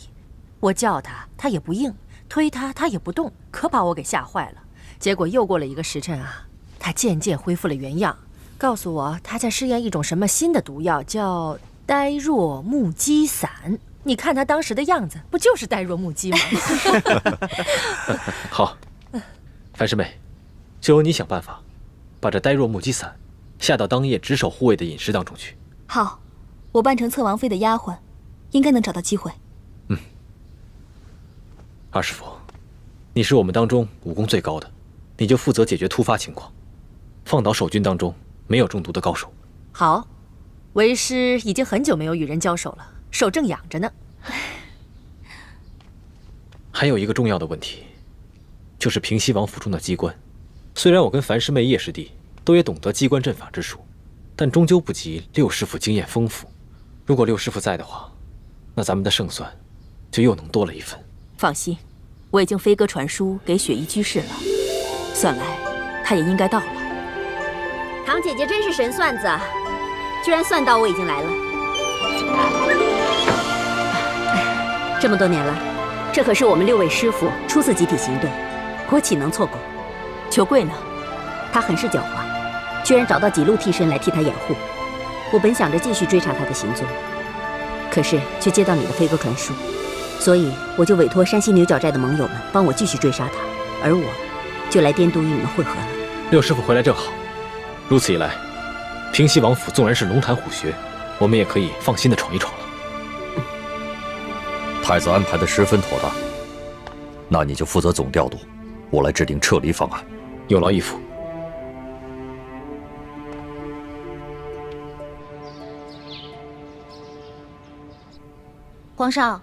我叫他，他也不应；推他，他也不动，可把我给吓坏了。结果又过了1个时辰啊，他渐渐恢复了原样，告诉我他在试验一种什么新的毒药，叫呆若木鸡散。你看他当时的样子，不就是呆若木鸡吗？好，樊师妹，就由你想办法，把这呆若木鸡散下到当夜值守护卫的饮食当中去。好，我扮成侧王妃的丫鬟，应该能找到机会。二师傅，你是我们当中武功最高的，你就负责解决突发情况，放倒守军当中没有中毒的高手。好，为师已经很久没有与人交手了，手正痒着呢。还有一个重要的问题，就是平西王府中的机关。虽然我跟樊师妹、叶师弟都也懂得机关阵法之术，但终究不及六师傅经验丰富。如果六师傅在的话，那咱们的胜算就又能多了一分。放心，我已经飞鸽传书给雪衣居士了，算来他也应该到了。堂姐姐真是神算子，居然算到我已经来了。这么多年了，这可是我们6位师傅初次集体行动，我岂能错过？裘贵呢？他很是狡猾，居然找到几路替身来替他掩护。我本想着继续追查他的行踪，可是却接到你的飞鸽传书，所以我就委托山西牛角寨的盟友们帮我继续追杀他，而我就来滇都与你们会合了。六师傅回来正好，如此一来，平西王府纵然是龙潭虎穴，我们也可以放心的闯一闯了。太子安排的十分妥当，那你就负责总调度，我来制定撤离方案。有劳义父。皇上，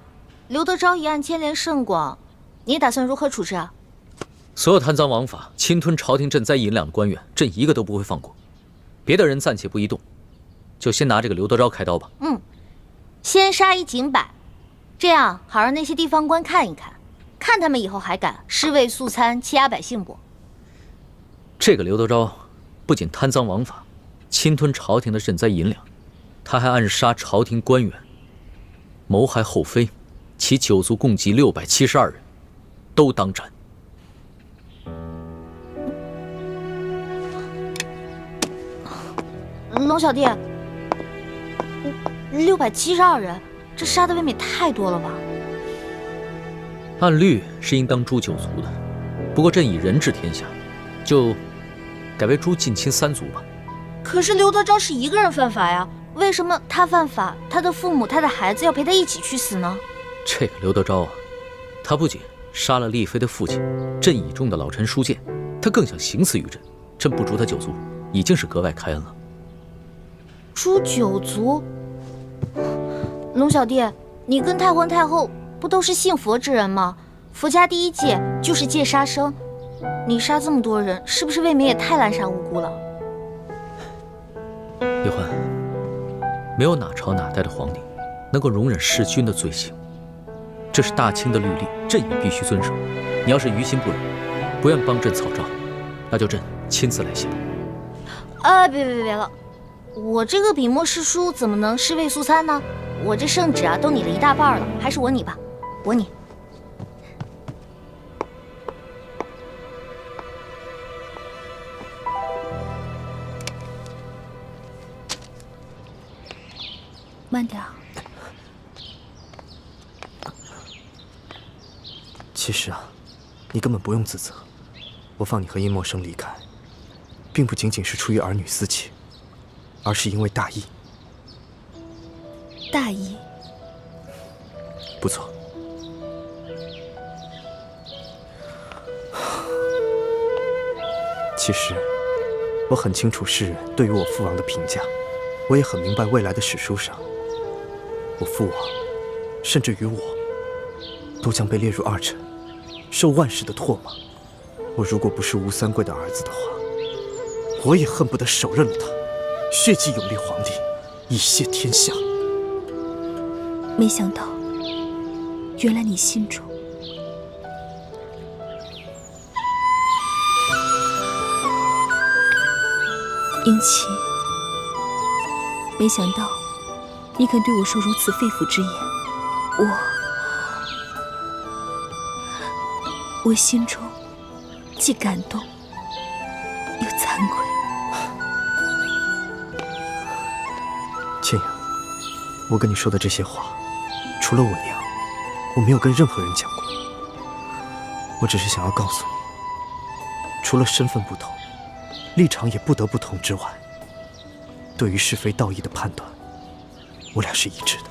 刘德昭一案牵连甚广，你打算如何处置啊？所有贪赃枉法、侵吞朝廷赈灾银两的官员，朕一个都不会放过。别的人暂且不宜动，就先拿这个刘德昭开刀吧。先杀一儆百，这样好让那些地方官看一看，看他们以后还敢尸位素餐、欺压百姓不？这个刘德昭不仅贪赃枉法、侵吞朝廷的赈灾银两，他还暗杀朝廷官员，谋害后妃，其9族共计672人，都当斩。龙小弟，672人，这杀的未免太多了吧？按律是应当诛9族的，不过朕以人治天下，就改为诛近亲3族吧。可是刘德昭是一个人犯法呀，为什么他犯法，他的父母、他的孩子要陪他一起去死呢？这个刘德昭啊，他不仅杀了丽妃的父亲朕倚重的老臣舒建，他更想行刺于朕。朕不诛他9族，已经是格外开恩了。诛9族？龙小弟，你跟太皇太后不都是信佛之人吗？佛家第一戒就是戒杀生，你杀这么多人，是不是未免也太滥杀无辜了？叶欢，没有哪朝哪代的皇帝能够容忍弑君的罪行，这是大清的律例，朕也必须遵守。你要是于心不忍，不愿帮朕草诏，那就朕亲自来写。别了，我这个笔墨诗书怎么能尸位素餐呢？我这圣旨啊都拟了一大半了，还是我拟吧，我拟。慢点儿。其实啊，你根本不用自责。我放你和殷默生离开，并不仅仅是出于儿女私情，而是因为大义。大义。不错。其实，我很清楚世人对于我父王的评价，我也很明白未来的史书上，我父王，甚至于我，都将被列入二臣，受万世的唾骂。我如果不是吴三桂的儿子的话，我也恨不得手刃了他，血祭永历皇帝，以谢天下。没想到，原来你心中殷琦，没想到你肯对我说如此肺腑之言，我心中既感动又惭愧。倩阳，我跟你说的这些话，除了我娘，我没有跟任何人讲过。我只是想要告诉你，除了身份不同，立场也不得不同之外，对于是非道义的判断，我俩是一致的。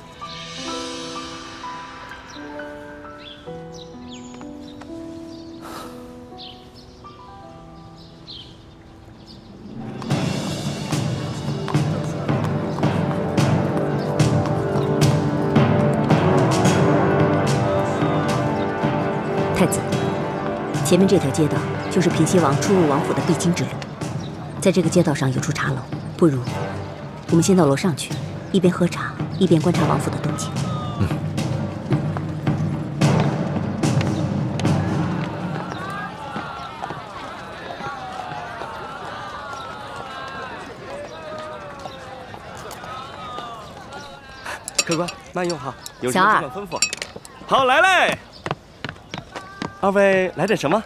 太子，前面这条街道就是平西王出入王府的必经之路。在这个街道上有处茶楼，不如我们先到楼上去，一边喝茶，一边观察王府的动静。客官，慢用哈，有什小二么尽管吩咐。好，来嘞。二位来点什么？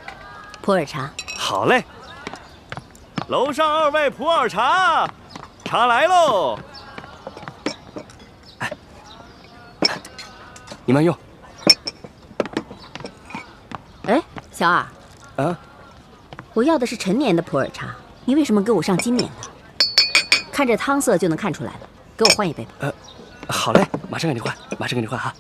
普洱茶。好嘞。楼上二位普洱茶，茶来喽。哎，你慢用。哎，小二。啊？我要的是陈年的普洱茶，你为什么给我上今年的？看这汤色就能看出来了，给我换一杯吧。好嘞，马上给你换，马上给你换哈。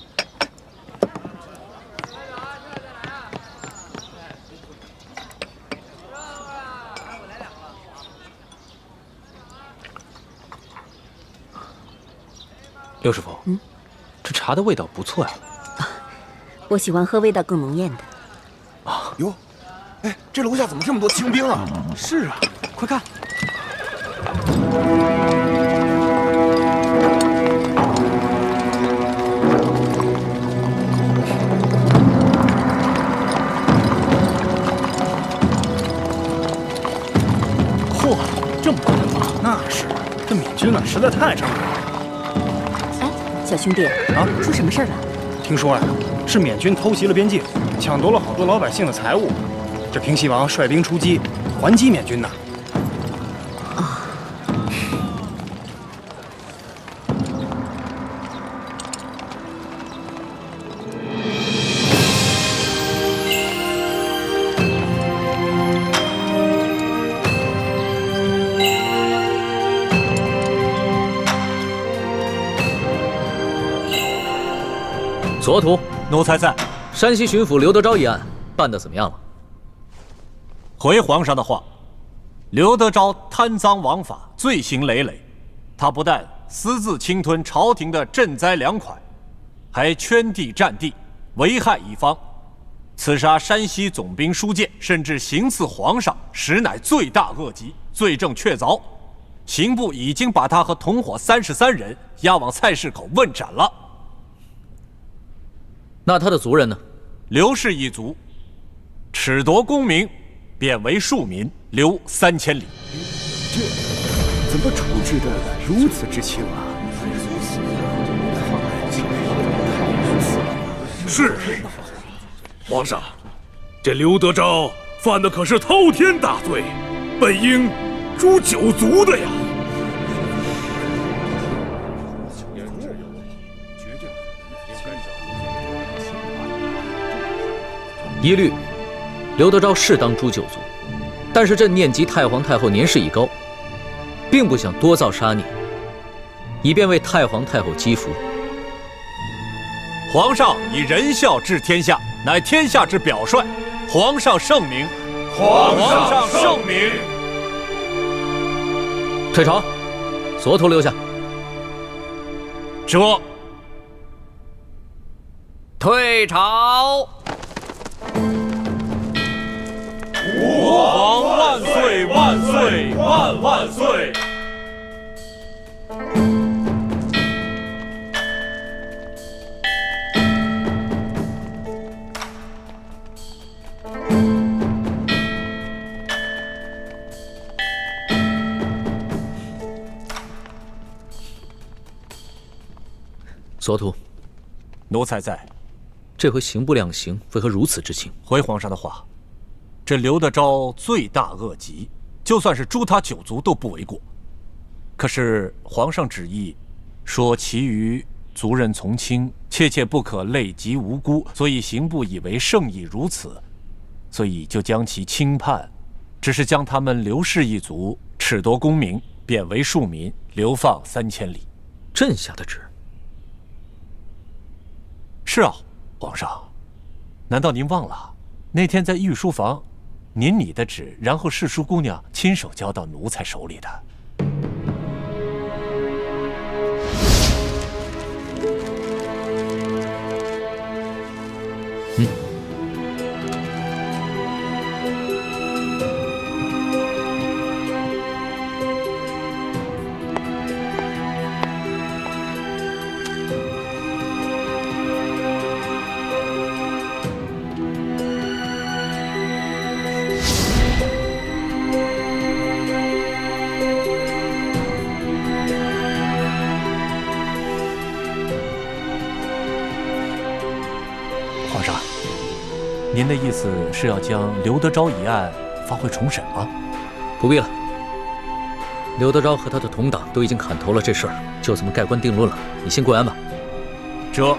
六师傅，这茶的味道不错呀。我喜欢喝味道更浓艳的。啊哟，哎，这楼下怎么这么多清兵啊？是啊，快看。嚯，这么多人马，那是，这缅军啊实在太猖狂了。小兄弟啊，出什么事了？听说呀，是缅军偷袭了边境，抢夺了好多老百姓的财物。这平西王率兵出击，还击缅军呢。啊！左土，奴才在。山西巡抚刘德昭一案办得怎么样了？回皇上的话，刘德昭贪赃枉法，罪行累累。他不但私自侵吞朝廷的赈灾粮款，还圈地占地，危害一方。刺杀山西总兵书建，甚至行刺皇上，实乃罪大恶极，罪证确凿。刑部已经把他和同伙33人押往菜市口问斩了。那他的族人呢？刘氏一族，褫夺功名，贬为庶民，流3000里。这怎么处置的如此之轻啊？是，皇上，这刘德昭犯的可是滔天大罪，本应诛九族的呀。一律，刘德昭是当诛九族，但是朕念及太皇太后年事已高，并不想多造杀孽，以便为太皇太后积福。皇上以仁孝治天下，乃天下之表率。皇上圣明，皇上圣明。退朝，所徒留下。这退朝。吾皇万岁万岁万万岁！所徒，奴才在。这回刑不量刑，为何如此之轻？回皇上的话，这刘德昭罪大恶极，就算是诛他九族都不为过。可是皇上旨意说，其余族人从轻，切不可累及无辜，所以刑部以为圣意如此，所以就将其轻判，只是将他们刘氏一族褫夺功名，贬为庶民，流放3000里。朕下的旨。是啊，皇上，难道您忘了那天在御书房，您拟的旨，然后侍书姑娘亲手交到奴才手里的？您的意思是要将刘德昭一案发回重审吗？不必了，刘德昭和他的同党都已经砍头了，这事儿就这么盖棺定论了。你先过安吧。这